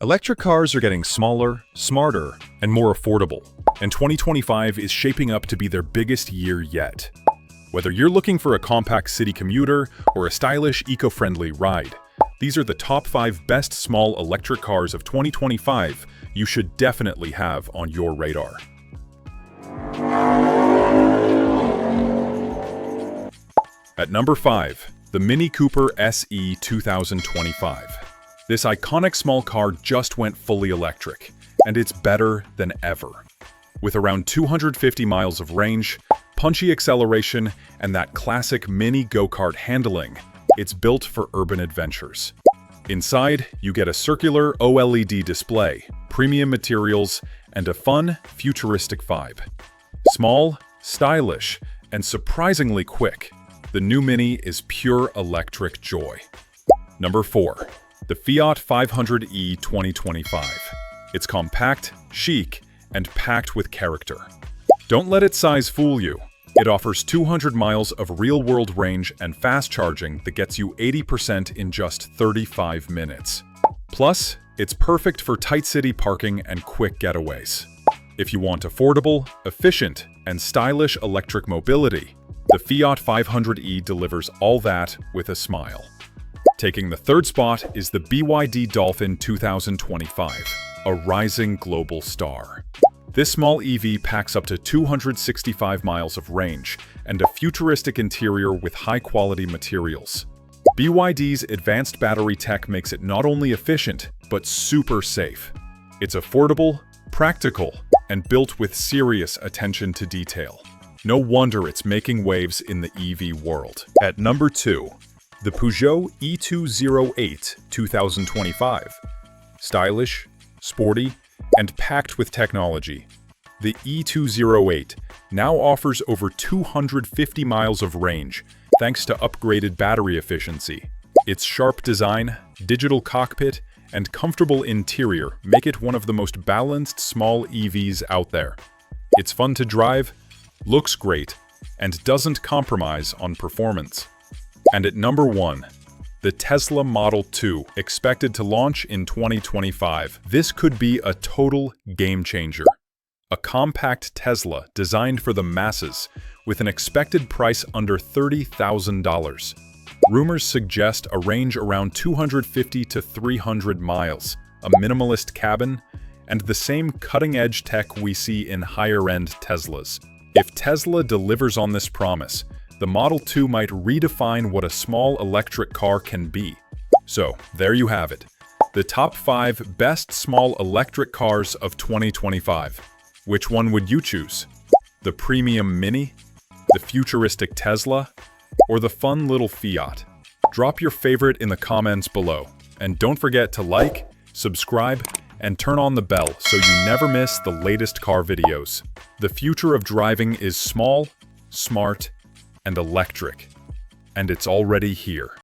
Electric cars are getting smaller, smarter, and more affordable, and 2025 is shaping up to be their biggest year yet. Whether you're looking for a compact city commuter or a stylish, eco-friendly ride, these are the top 5 best small electric cars of 2025 you should definitely have on your radar. At number 5, the Mini Cooper SE 2025. This iconic small car just went fully electric, and it's better than ever. With around 250 miles of range, punchy acceleration, and that classic mini go-kart handling, it's built for urban adventures. Inside, you get a circular OLED display, premium materials, and a fun, futuristic vibe. Small, stylish, and surprisingly quick, the new Mini is pure electric joy. Number 4. The Fiat 500e 2025. It's compact, chic, and packed with character. Don't let its size fool you. It offers 200 miles of real-world range and fast charging that gets you 80% in just 35 minutes. Plus, it's perfect for tight city parking and quick getaways. If you want affordable, efficient, and stylish electric mobility, the Fiat 500e delivers all that with a smile. Taking the third spot is the BYD Dolphin 2025, a rising global star. This small EV packs up to 265 miles of range and a futuristic interior with high-quality materials. BYD's advanced battery tech makes it not only efficient, but super safe. It's affordable, practical, and built with serious attention to detail. No wonder it's making waves in the EV world. At number 2, the Peugeot E208 2025. Stylish, sporty, and packed with technology, the E208 now offers over 250 miles of range thanks to upgraded battery efficiency. Its sharp design, digital cockpit, and comfortable interior make it one of the most balanced small EVs out there. It's fun to drive, looks great, and doesn't compromise on performance. And at number 1, the Tesla Model 2, expected to launch in 2025. This could be a total game changer. A compact Tesla designed for the masses, with an expected price under $30,000. Rumors suggest a range around 250 to 300 miles, a minimalist cabin, and the same cutting-edge tech we see in higher-end Teslas. If Tesla delivers on this promise, the Model 2 might redefine what a small electric car can be. So, there you have it. The top 5 best small electric cars of 2025. Which one would you choose? The premium Mini? The futuristic Tesla? Or the fun little Fiat? Drop your favorite in the comments below. And don't forget to like, subscribe, and turn on the bell so you never miss the latest car videos. The future of driving is small, smart, and electric. And it's already here.